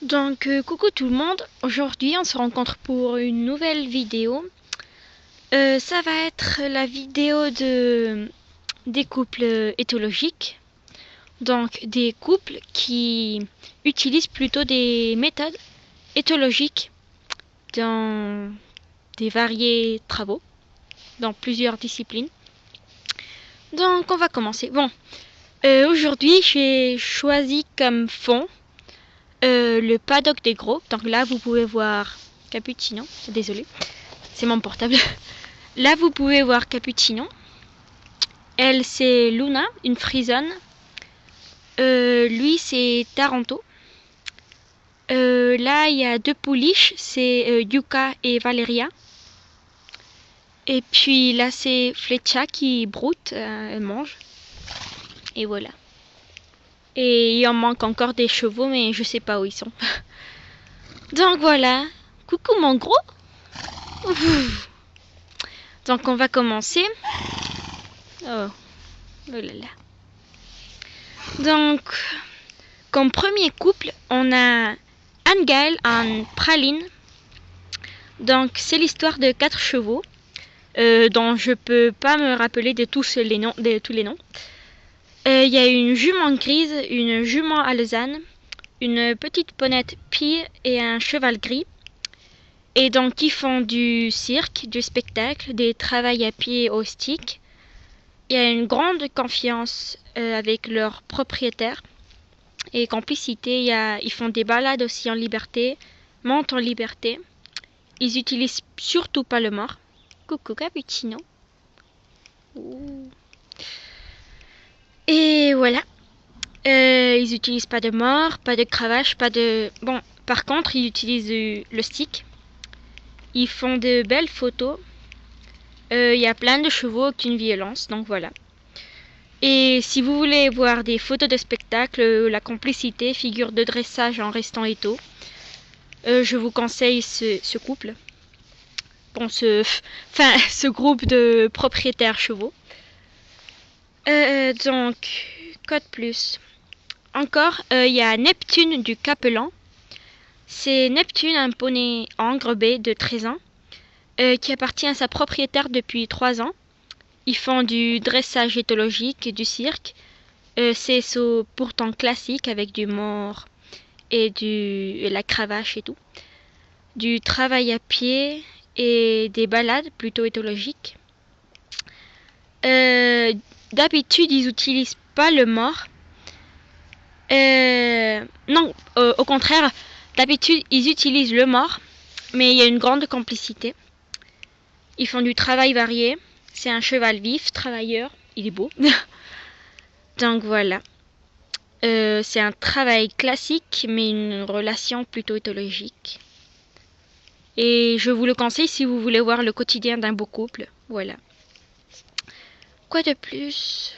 Coucou tout le monde, aujourd'hui on se rencontre pour une nouvelle vidéo. Ça va être la vidéo des couples éthologiques, donc des couples qui utilisent plutôt des méthodes éthologiques dans des variés travaux, dans plusieurs disciplines. Donc on va commencer. Aujourd'hui j'ai choisi comme fond le paddock des gros. Donc là, vous pouvez voir Cappuccino. Désolé, c'est mon portable. Là, vous pouvez voir Cappuccino. Elle, c'est Luna, une frisonne. Lui, c'est Taranto. Là, il y a deux pouliches, c'est Yuka et Valeria. Et puis là, c'est Fletcha qui broute, elle mange. Et voilà. Et il en manque encore des chevaux, mais je sais pas où ils sont. Donc voilà. Coucou mon gros. Donc on va commencer. Oh, oh là là. Donc, comme premier couple, on a Anne-Gaëlle en praline. Donc c'est l'histoire de 4 chevaux, dont je peux pas me rappeler de tous les noms. Il y a une jument grise, une jument alezane, une petite ponette pie et un cheval gris. Et donc ils font du cirque, du spectacle, des travails à pied au stick. Il y a une grande confiance avec leurs propriétaires et complicité. Ils font des balades aussi en liberté, montent en liberté. Ils utilisent surtout pas le mort. Coucou Cappuccino. Ouh. Et voilà. Ils utilisent pas de mort, pas de cravache, pas de... Bon, par contre, ils utilisent le stick. Ils font de belles photos. Il y a plein de chevaux, aucune violence, donc voilà. Et si vous voulez voir des photos de spectacle, la complicité, figure de dressage en restant étau, je vous conseille ce couple. Bon, ce groupe de propriétaires chevaux. Donc, quoi de plus? Encore, il y a Neptune du Capelan. C'est Neptune, un poney engrobé de 13 ans, qui appartient à sa propriétaire depuis 3 ans. Ils font du dressage éthologique et du cirque. C'est pourtant classique avec du mort et la cravache et tout. Du travail à pied et des balades plutôt éthologiques. D'habitude, ils n'utilisent pas le mort. Non, au contraire, d'habitude, ils utilisent le mort, mais il y a une grande complicité. Ils font du travail varié. C'est un cheval vif, travailleur. Il est beau. Donc voilà. C'est un travail classique, mais une relation plutôt éthologique. Et je vous le conseille si vous voulez voir le quotidien d'un beau couple. Voilà. Quoi de plus?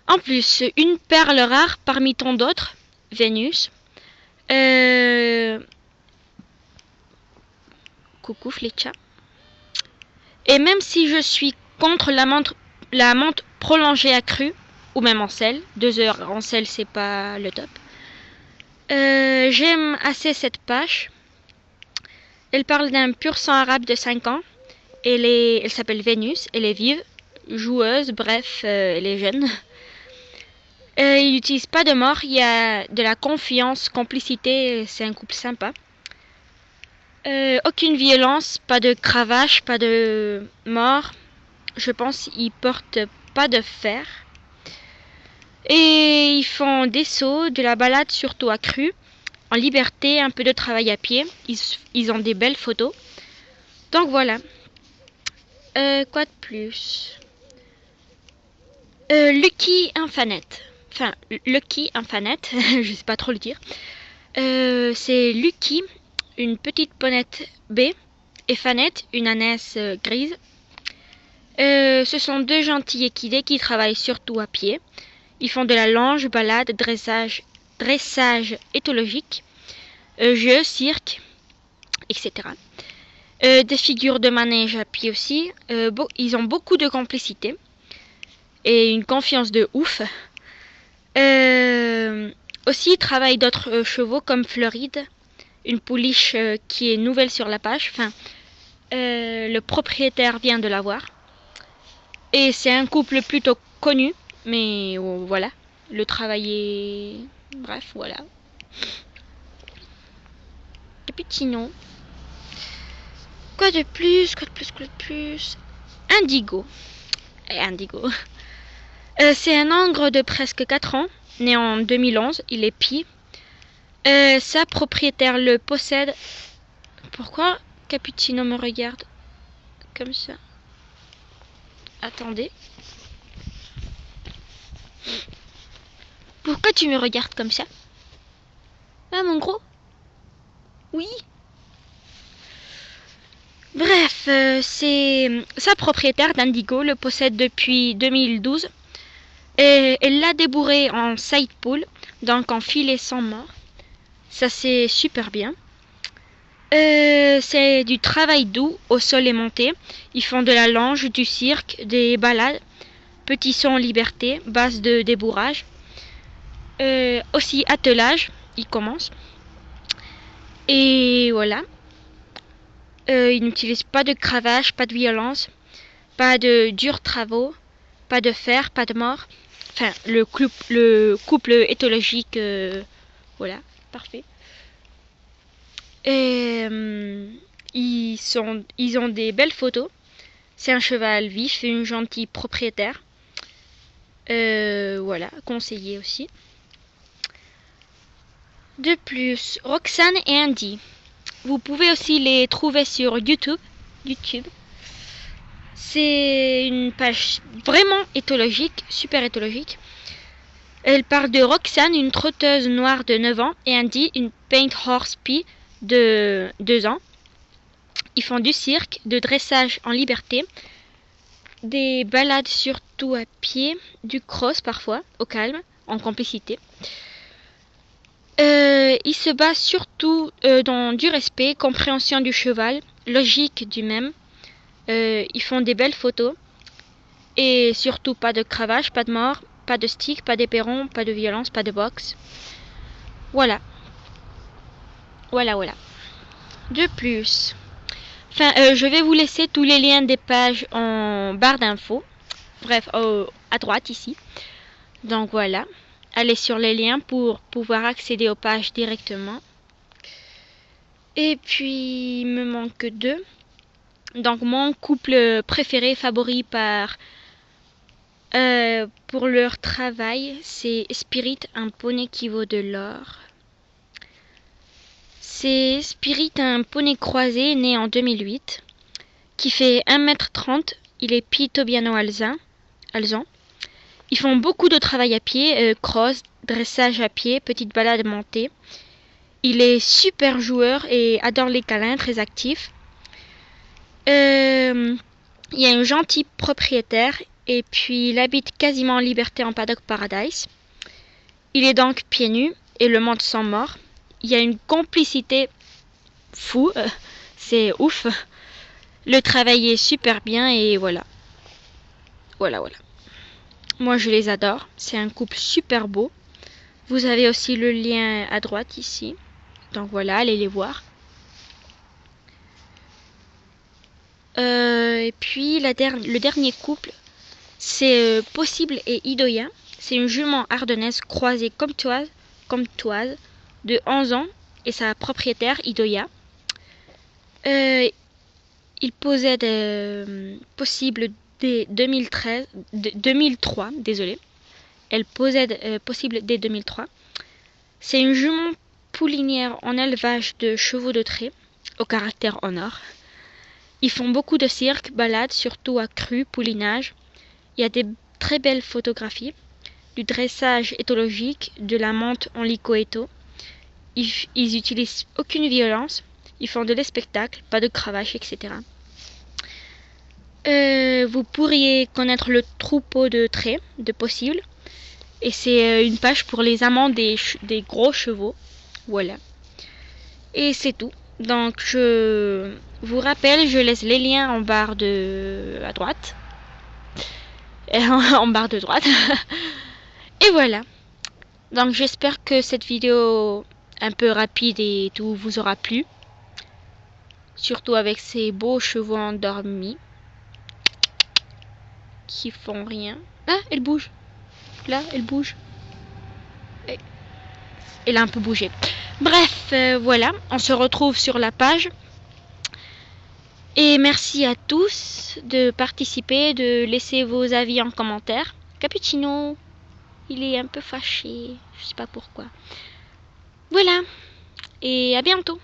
En plus, une perle rare parmi tant d'autres, Vénus. Coucou Fletcha. Et même si je suis contre la menthe prolongée accrue, ou même en sel, 2 heures en sel c'est pas le top. J'aime assez cette page. Elle parle d'un pur sang arabe de 5 ans. Elle s'appelle Vénus, elle est vive, joueuse, bref, elle est jeune. Il n'utilise pas de mort, il y a de la confiance, complicité, c'est un couple sympa. Aucune violence, pas de cravache, pas de mort. Je pense qu'ils portent pas de fer. Et ils font des sauts, de la balade surtout accrue, en liberté, un peu de travail à pied. Ils ont des belles photos. Donc voilà. Quoi de plus? Lucky Infanette. Enfin, Lucky Infanette, je sais pas trop le dire. C'est Lucky, une petite ponette B, et Fanette, une ânesse grise. Ce sont 2 gentils équidés qui travaillent surtout à pied. Ils font de la longe, balade, dressage éthologique, jeux, cirque, etc. Des figures de manège à pied aussi. Ils ont beaucoup de complicité et une confiance de ouf. Aussi, il travaille d'autres chevaux comme Floride, une pouliche qui est nouvelle sur la page. Enfin, le propriétaire vient de l'avoir. Et c'est un couple plutôt connu, mais voilà, le travail est... Bref, voilà. Cappuccino. Quoi de plus? Quoi de plus? Quoi de plus? Indigo. Indigo. C'est un ogre de presque 4 ans, né en 2011. Il est pie. Sa propriétaire le possède. Pourquoi Cappuccino me regarde comme ça? Attendez. Pourquoi tu me regardes comme ça? Ah, mon gros? Oui. Bref, c'est sa propriétaire d'Indigo le possède depuis 2012. Et elle l'a débourré en side pool, donc en filet sans mort. Ça c'est super bien. C'est du travail doux au sol aimanté. Ils font de la longe, du cirque, des balades, petits sons en liberté, base de débourrage. Aussi attelage, ils commencent. Et voilà. Ils n'utilisent pas de cravache, pas de violence, pas de durs travaux, pas de fer, pas de mort. Enfin, le couple éthologique, voilà, parfait. Et ils ont des belles photos. C'est un cheval vif et une gentille propriétaire. Voilà, conseillé aussi. De plus, Roxane et Andy. Vous pouvez aussi les trouver sur YouTube. C'est une page vraiment éthologique, super éthologique. Elle parle de Roxane, une trotteuse noire de 9 ans, et Andy, une paint horse pie de 2 ans. Ils font du cirque, de dressage en liberté, des balades surtout à pied, du cross parfois, au calme, en complicité. Ils se basent surtout dans du respect, compréhension du cheval, logique du même. Ils font des belles photos. Et surtout pas de cravache, pas de mort, pas de stick, pas d'éperon, pas de violence, pas de boxe. Voilà. Voilà. De plus. Enfin, je vais vous laisser tous les liens des pages en barre d'infos. Bref, à droite ici. Donc voilà. Allez sur les liens pour pouvoir accéder aux pages directement. Et puis, il me manque 2. Donc mon couple préféré, favori pour leur travail, c'est Spirit, un poney qui vaut de l'or. C'est Spirit, un poney croisé né en 2008, qui fait 1m30. Il est pie-tobiano-alezan. Ils font beaucoup de travail à pied, cross, dressage à pied, petite balade montée. Il est super joueur et adore les câlins, très actif. Il y a un gentil propriétaire et puis il habite quasiment en liberté en Paddock Paradise. Il est donc pieds nus et le monde sans mort. Il y a une complicité fou, c'est ouf. Le travail est super bien et voilà. Voilà. Moi je les adore, c'est un couple super beau. Vous avez aussi le lien à droite ici. Donc voilà, allez les voir. Et puis le dernier couple, c'est Possible et Idoya. C'est une jument ardennaise croisée comtoise de 11 ans et sa propriétaire Idoya. Il possède Possible dès 2003, désolé. Elle possède Possible dès 2003. C'est une jument poulinière en élevage de chevaux de trait, au caractère en or. Ils font beaucoup de cirque, balades, surtout à cru, poulinage. Il y a des très belles photographies, du dressage éthologique, de la monte en licoéto. Ils utilisent aucune violence. Ils font de spectacles, pas de cravache, etc. Vous pourriez connaître le troupeau de traits de Possible. Et c'est une page pour les amants des gros chevaux. Voilà. Et c'est tout. Donc je vous rappelle, je laisse les liens en barre à droite. En barre de droite. Et voilà. Donc j'espère que cette vidéo un peu rapide et tout vous aura plu. Surtout avec ces beaux chevaux endormis qui font rien. Ah, elle bouge. Là, elle bouge. Elle a un peu bougé. Bref, voilà, on se retrouve sur la page. Et merci à tous de participer, de laisser vos avis en commentaire. Cappuccino, il est un peu fâché, je sais pas pourquoi. Voilà, et à bientôt.